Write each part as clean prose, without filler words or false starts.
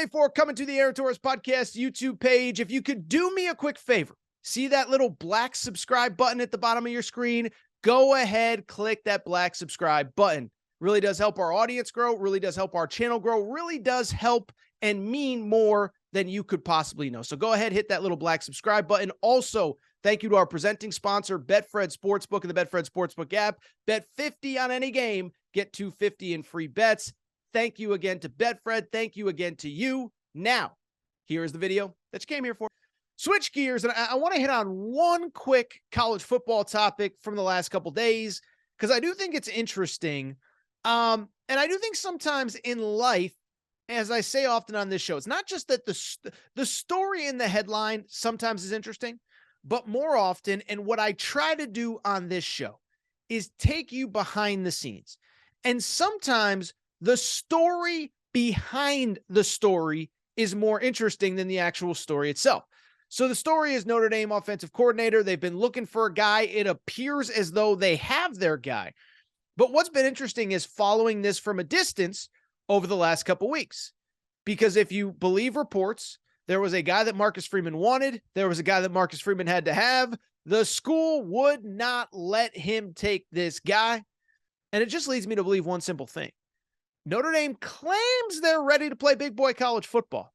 2024 coming to the Aaron Torres Podcast YouTube page. If you could do me a quick favor, see that little black subscribe button at the bottom of your screen? Go ahead, click that black subscribe button. Really does help our audience grow, really does help our channel grow, really does help and mean more than you could possibly know. So go ahead, hit that little black subscribe button. Also, thank you to our presenting sponsor, Betfred Sportsbook and the Betfred Sportsbook app. Bet 50 on any game, get $250 in free bets. Thank you again to Betfred. Thank you again to you. Now, here's the video that you came here for. Switch gears, and I want to hit on one quick college football topic from the last couple days, because I do think it's interesting. And I do think sometimes in life, as I say often on this show, it's not just that the story in the headline sometimes is interesting, but more often, and what I try to do on this show is take you behind the scenes. And sometimes the story behind the story is more interesting than the actual story itself. So the story is Notre Dame offensive coordinator. They've been looking for a guy. It appears as though they have their guy. But what's been interesting is following this from a distance over the last couple weeks. Because if you believe reports, there was a guy that Marcus Freeman wanted. There was a guy that Marcus Freeman had to have. The school would not let him take this guy. And it just leads me to believe one simple thing. Notre Dame claims they're ready to play big boy college football,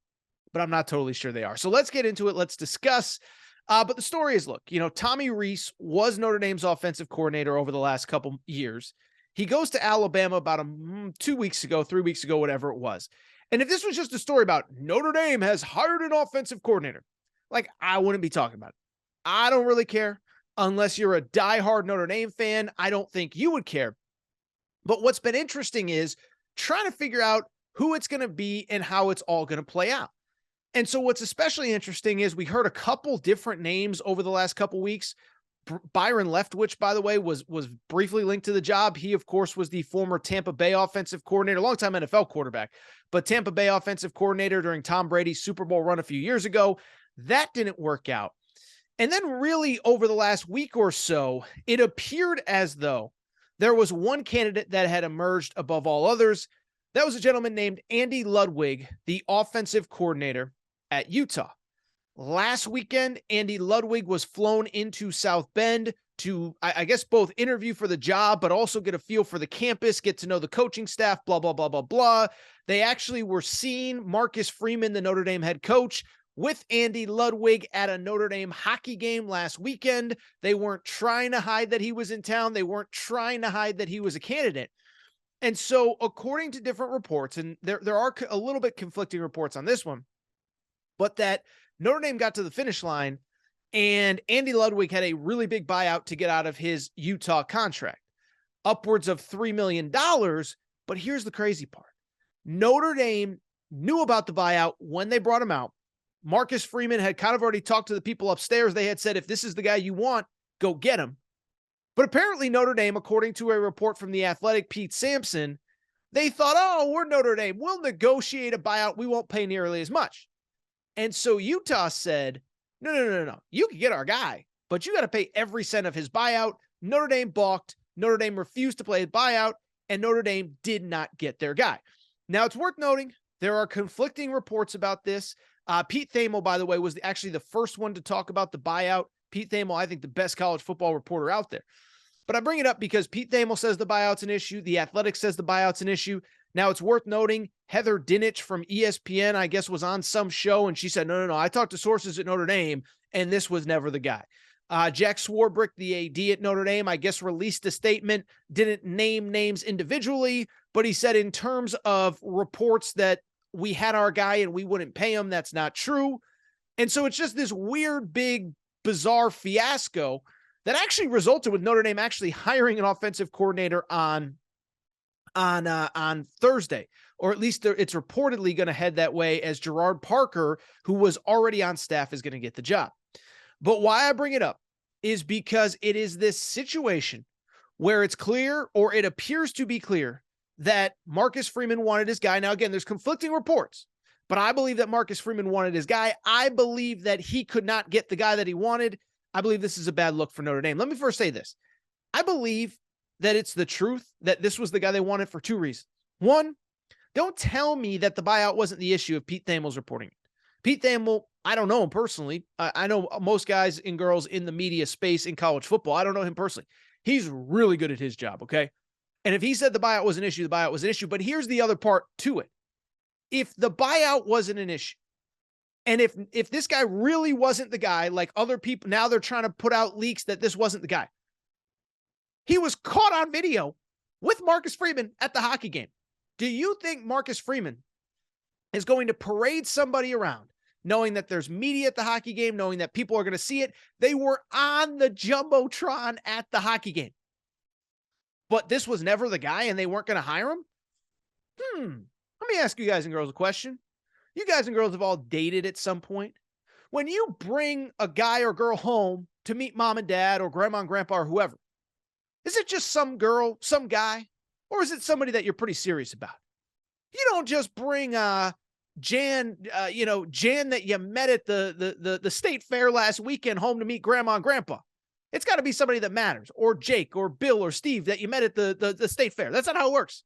but I'm not totally sure they are. So let's get into it. Let's discuss. But the story is, look, Tommy Rees was Notre Dame's offensive coordinator over the last couple years. He goes to Alabama about 2 weeks ago, 3 weeks ago, whatever it was. And if this was just a story about Notre Dame has hired an offensive coordinator, like, I wouldn't be talking about it. I don't really care. Unless you're a diehard Notre Dame fan, I don't think you would care. But what's been interesting is trying to figure out who it's going to be and how it's all going to play out. And so what's especially interesting is we heard a couple different names over the last couple weeks. Byron Leftwich, by the way, was briefly linked to the job. He, of course, was the former Tampa Bay offensive coordinator, longtime NFL quarterback, but Tampa Bay offensive coordinator during Tom Brady's Super Bowl run a few years ago. That didn't work out. And then really over the last week or so, it appeared as though there was one candidate that had emerged above all others. That was a gentleman named Andy Ludwig, the offensive coordinator at Utah. Last weekend, Andy Ludwig was flown into South Bend to, I guess, both interview for the job, but also get a feel for the campus, get to know the coaching staff, blah, blah, blah, blah, blah. They actually were seeing Marcus Freeman, the Notre Dame head coach, with Andy Ludwig at a Notre Dame hockey game last weekend. They weren't trying to hide that he was in town. They weren't trying to hide that he was a candidate. And so according to different reports, and there are a little bit conflicting reports on this one, but that Notre Dame got to the finish line and Andy Ludwig had a really big buyout to get out of his Utah contract, upwards of $3 million. But here's the crazy part. Notre Dame knew about the buyout when they brought him out. Marcus Freeman had kind of already talked to the people upstairs. They had said, if this is the guy you want, go get him. But apparently Notre Dame, according to a report from The Athletic, Pete Sampson, they thought, oh, we're Notre Dame. We'll negotiate a buyout. We won't pay nearly as much. And so Utah said, no. You can get our guy, but you got to pay every cent of his buyout. Notre Dame balked. Notre Dame refused to play his buyout, and Notre Dame did not get their guy. Now, it's worth noting there are conflicting reports about this. Pete Thamel, by the way, was actually the first one to talk about the buyout. Pete Thamel, I think the best college football reporter out there. But I bring it up because Pete Thamel says the buyout's an issue. The Athletic says the buyout's an issue. Now, it's worth noting Heather Dinich from ESPN, I guess, was on some show, and she said, no. I talked to sources at Notre Dame, and this was never the guy. Jack Swarbrick, the AD at Notre Dame, I guess, released a statement, didn't name names individually, but he said in terms of reports that we had our guy and we wouldn't pay him, that's not true. And so it's just this weird, big, bizarre fiasco that actually resulted with Notre Dame actually hiring an offensive coordinator on Thursday, or at least it's reportedly going to head that way, as Gerard Parker, who was already on staff, is going to get the job. But why I bring it up is because it is this situation where it's clear, or it appears to be clear, that Marcus Freeman wanted his guy. Now, again, there's conflicting reports, but I believe that Marcus Freeman wanted his guy. I believe that he could not get the guy that he wanted. I believe this is a bad look for Notre Dame. Let me first say this. I believe that it's the truth that this was the guy they wanted for two reasons. One, Don't tell me that the buyout wasn't the issue if Pete Thamel's reporting it. Pete Thamel, I don't know him personally. I know most guys and girls in the media space in college football. I don't know him personally. He's really good at his job, okay? And if he said the buyout was an issue, the buyout was an issue. But here's the other part to it. If the buyout wasn't an issue, and if this guy really wasn't the guy, like other people, now they're trying to put out leaks that this wasn't the guy. He was caught on video with Marcus Freeman at the hockey game. Do you think Marcus Freeman is going to parade somebody around knowing that there's media at the hockey game, knowing that people are going to see it? They were on the Jumbotron at the hockey game. But this was never the guy and they weren't going to hire him? Let me ask you guys and girls a question. You guys and girls have all dated at some point. When you bring a guy or girl home to meet mom and dad or grandma and grandpa or whoever, is it just some girl, some guy, or is it somebody that you're pretty serious about? You don't just bring Jan that you met at the state fair last weekend home to meet grandma and grandpa. It's got to be somebody that matters, or Jake or Bill or Steve that you met at the state fair. That's not how it works.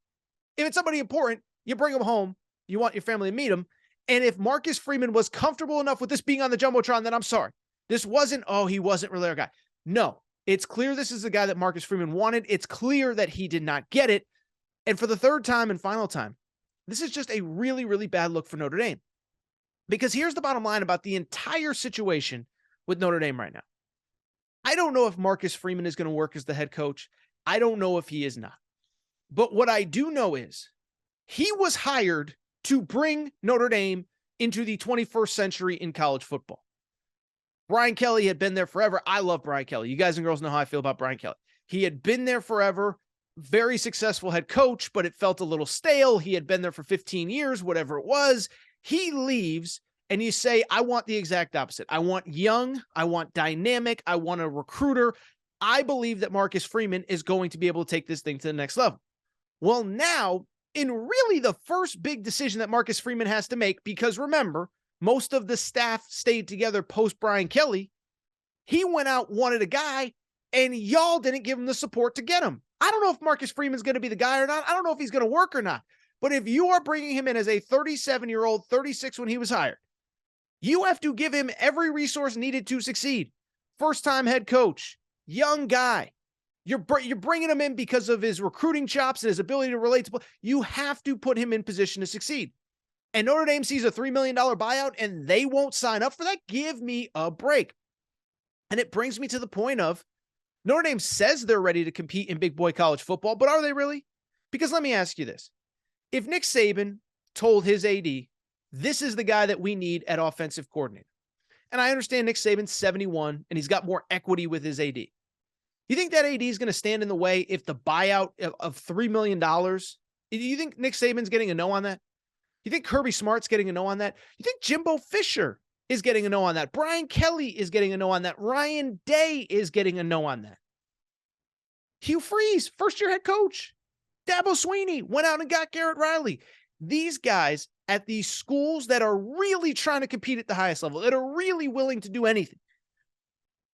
If it's somebody important, you bring them home. You want your family to meet them. And if Marcus Freeman was comfortable enough with this being on the Jumbotron, then I'm sorry. This wasn't, he wasn't really our guy. No, it's clear this is the guy that Marcus Freeman wanted. It's clear that he did not get it. And for the third time and final time, this is just a really, really bad look for Notre Dame. Because here's the bottom line about the entire situation with Notre Dame right now. I don't know if Marcus Freeman is going to work as the head coach. I don't know if he is not. But what I do know is he was hired to bring Notre Dame into the 21st century in college football. Brian Kelly had been there forever. I love Brian Kelly. You guys and girls know how I feel about Brian Kelly. He had been there forever, very successful head coach, but it felt a little stale. He had been there for 15 years, whatever it was. He leaves, and you say, I want the exact opposite. I want young. I want dynamic. I want a recruiter. I believe that Marcus Freeman is going to be able to take this thing to the next level. Well, now, in really the first big decision that Marcus Freeman has to make, because remember, most of the staff stayed together post Brian Kelly, he went out, wanted a guy, and y'all didn't give him the support to get him. I don't know if Marcus Freeman's going to be the guy or not. I don't know if he's going to work or not. But if you are bringing him in as a 37-year-old, 36 when he was hired, you have to give him every resource needed to succeed. First-time head coach, young guy. You're bringing him in because of his recruiting chops and his ability to relate to. You have to put him in position to succeed. And Notre Dame sees a $3 million buyout and they won't sign up for that. Give me a break. And it brings me to the point of Notre Dame says they're ready to compete in big boy college football, but are they really? Because let me ask you this. If Nick Saban told his AD, this is the guy that we need at offensive coordinator, and I understand Nick Saban's 71 and he's got more equity with his AD. You think that AD is going to stand in the way if the buyout of $3 million, do you think Nick Saban's getting a no on that? You think Kirby Smart's getting a no on that? You think Jimbo Fisher is getting a no on that? Brian Kelly is getting a no on that. Ryan Day is getting a no on that. Hugh Freeze, first-year head coach. Dabo Swinney went out and got Garrett Riley. These guys at these schools that are really trying to compete at the highest level, that are really willing to do anything.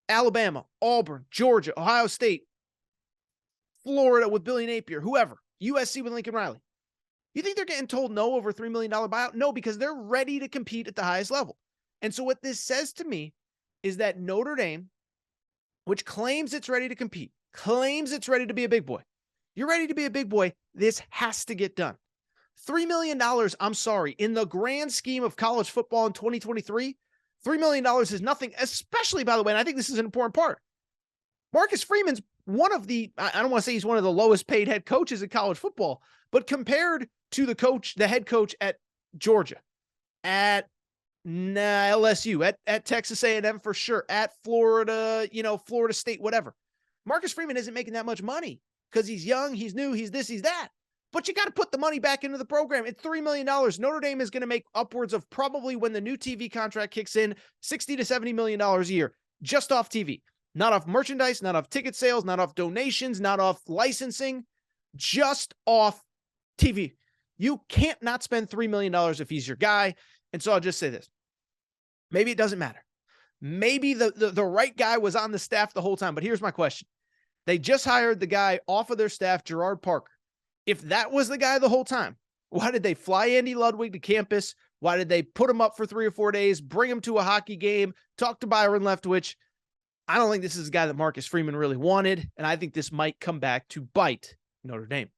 Alabama, Auburn, Georgia, Ohio State, Florida with Billy Napier, whoever, USC with Lincoln Riley. You think they're getting told no over a $3 million buyout? No, because they're ready to compete at the highest level. And so what this says to me is that Notre Dame, which claims it's ready to compete, claims it's ready to be a big boy. You're ready to be a big boy. This has to get done. $3 million, I'm sorry, in the grand scheme of college football in 2023, $3 million is nothing, especially, by the way, and I think this is an important part. Marcus Freeman's one of the, I don't want to say he's one of the lowest paid head coaches in college football, but compared to the head coach at Georgia, at LSU, at Texas A&M for sure, at Florida, Florida State, whatever. Marcus Freeman isn't making that much money because he's young, he's new, he's this, he's that. But you got to put the money back into the program. It's $3 million. Notre Dame is going to make upwards of probably, when the new TV contract kicks in, $60 to $70 million a year just off TV. Not off merchandise, not off ticket sales, not off donations, not off licensing, just off TV. You can't not spend $3 million if he's your guy. And so I'll just say this. Maybe it doesn't matter. Maybe the right guy was on the staff the whole time. But here's my question. They just hired the guy off of their staff, Gerard Parker. If that was the guy the whole time, Why did they fly Andy Ludwig to campus? Why did they put him up for 3 or 4 days, bring him to a hockey game, talk to Byron Leftwich? I don't think this is a guy that Marcus Freeman really wanted, and I think this might come back to bite Notre Dame.